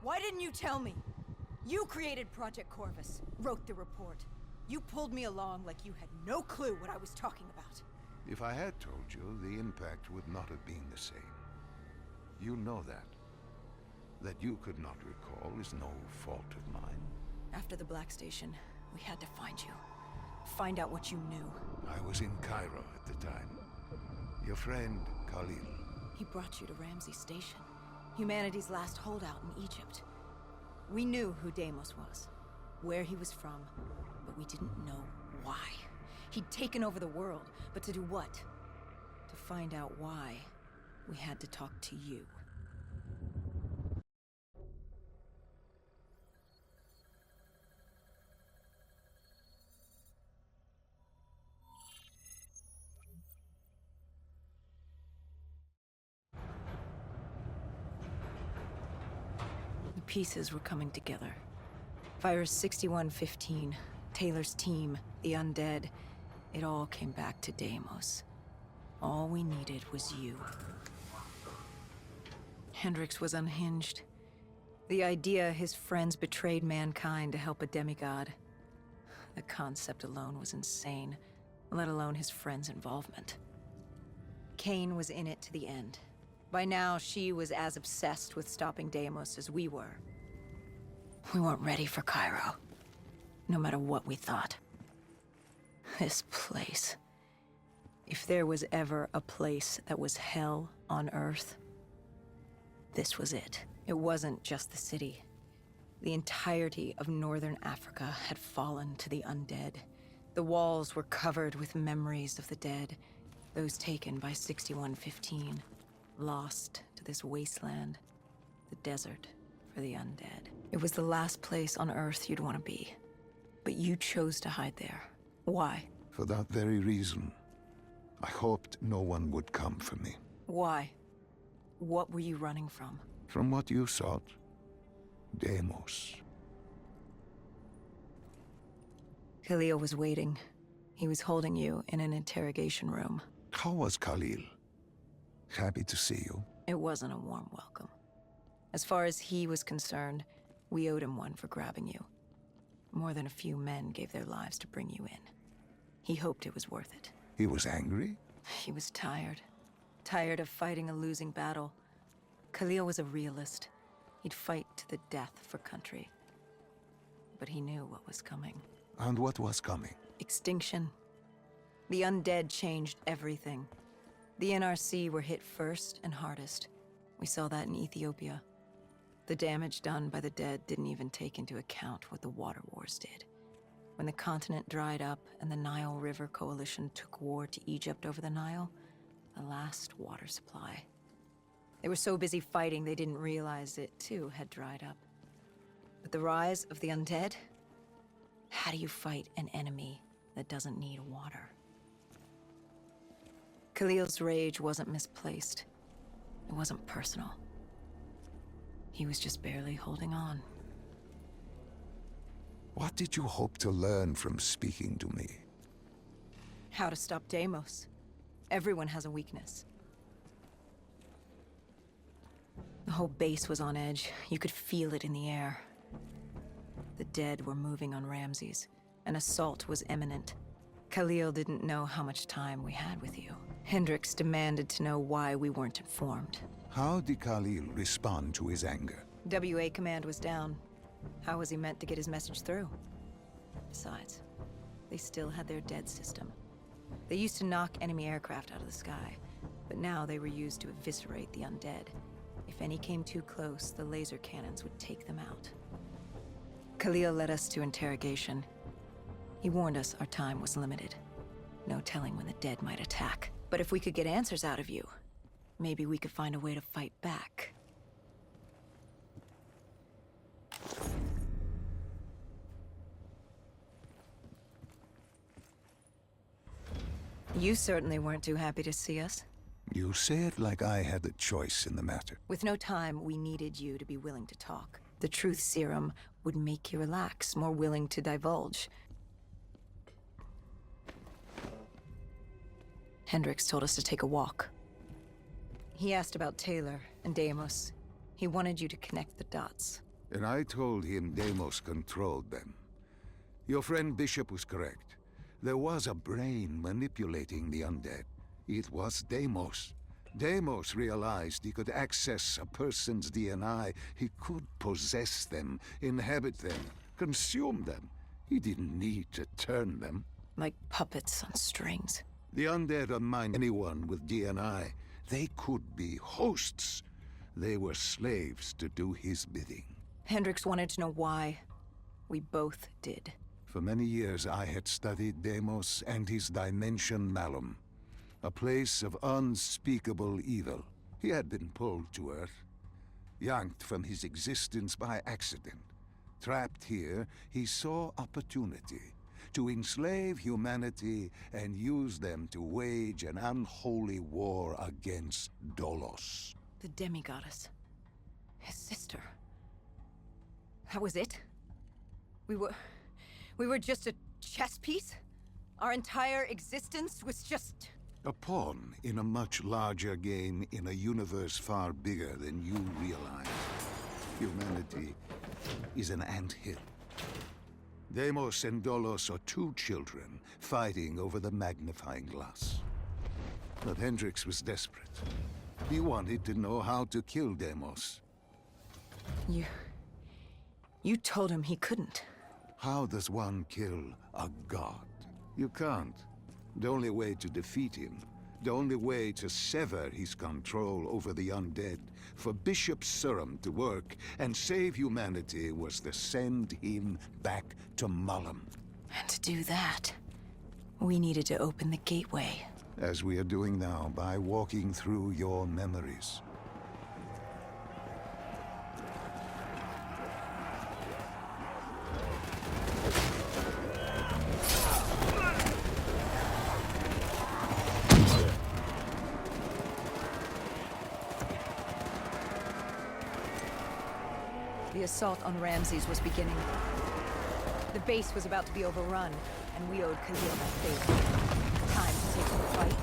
Why didn't you tell me? You created Project Corvus, wrote the report. You pulled me along like you had no clue what I was talking about. If I had told you, the impact would not have been the same. You know that. That you could not recall is no fault of mine. After the Black Station, we had to find you. Find out what you knew. I was in Cairo at the time. Your friend, Khalil. He brought you to Ramsey Station, humanity's last holdout in Egypt. We knew who Deimos was, where he was from, but we didn't know why. He'd taken over the world, but to do what? To find out why, we had to talk to you. The pieces were coming together. Virus 6115, Taylor's team, the undead, it all came back to Deimos. All we needed was you. Hendricks was unhinged. The idea his friends betrayed mankind to help a demigod. The concept alone was insane, let alone his friends' involvement. Kane was in it to the end. By now, she was as obsessed with stopping Deimos as we were. We weren't ready for Cairo, no matter what we thought. This place. If there was ever a place that was hell on Earth, this was it. It wasn't just the city. The entirety of northern Africa had fallen to the undead. The walls were covered with memories of the dead, those taken by 6115, lost to this wasteland, the desert for the undead. It was the last place on Earth you'd want to be. But you chose to hide there. Why? For that very reason. I hoped no one would come for me. Why? What were you running from? From what you sought. Deimos. Khalil was waiting. He was holding you in an interrogation room. How was Khalil? Happy to see you. It wasn't a warm welcome. As far as he was concerned, we owed him one for grabbing you. More than a few men gave their lives to bring you in. He hoped it was worth it. He was angry? He was tired. Tired of fighting a losing battle. Khalil was a realist. He'd fight to the death for country. But he knew what was coming. And what was coming? Extinction. The undead changed everything. The NRC were hit first and hardest. We saw that in Ethiopia. The damage done by the dead didn't even take into account what the water wars did. When the continent dried up and the Nile River Coalition took war to Egypt over the Nile, the last water supply. They were so busy fighting they didn't realize it too had dried up. But the rise of the undead? How do you fight an enemy that doesn't need water? Khalil's rage wasn't misplaced. It wasn't personal. He was just barely holding on. What did you hope to learn from speaking to me? How to stop Deimos. Everyone has a weakness. The whole base was on edge. You could feel it in the air. The dead were moving on Ramses. An assault was imminent. Khalil didn't know how much time we had with you. Hendricks demanded to know why we weren't informed. How did Khalil respond to his anger? WA command was down. How was he meant to get his message through? Besides, they still had their dead system. They used to knock enemy aircraft out of the sky, but now they were used to eviscerate the undead. If any came too close, the laser cannons would take them out. Khalil led us to interrogation. He warned us our time was limited. No telling when the dead might attack. But if we could get answers out of you, maybe we could find a way to fight back. You certainly weren't too happy to see us. You say it like I had a choice in the matter. With no time, we needed you to be willing to talk. The truth serum would make you relax, more willing to divulge. Hendricks told us to take a walk. He asked about Taylor and Deimos. He wanted you to connect the dots. And I told him Deimos controlled them. Your friend Bishop was correct. There was a brain manipulating the undead. It was Deimos. Deimos realized he could access a person's DNA. He could possess them, inhabit them, consume them. He didn't need to turn them. Like puppets on strings. The undead unmined anyone with DNA. They could be hosts. They were slaves to do his bidding. Hendricks wanted to know why. We both did. For many years I had studied Deimos and his dimension Malum, a place of unspeakable evil. He had been pulled to Earth, yanked from his existence by accident. Trapped here, he saw opportunity to enslave humanity and use them to wage an unholy war against Dolos. The demigoddess. His sister. That was it? We were just a chess piece? Our entire existence was just... A pawn in a much larger game in a universe far bigger than you realize. Humanity is an anthill. Deimos and Dolos are two children fighting over the magnifying glass. But Hendricks was desperate. He wanted to know how to kill Deimos. You told him he couldn't. How does one kill a god? You can't. The only way to defeat him, the only way to sever his control over the undead, for Bishop Surum to work and save humanity, was to send him back to Malum. And to do that, we needed to open the gateway. As we are doing now, by walking through your memories. The assault on Ramses was beginning. The base was about to be overrun, and we owed Khalil that favor. Time to take the fight.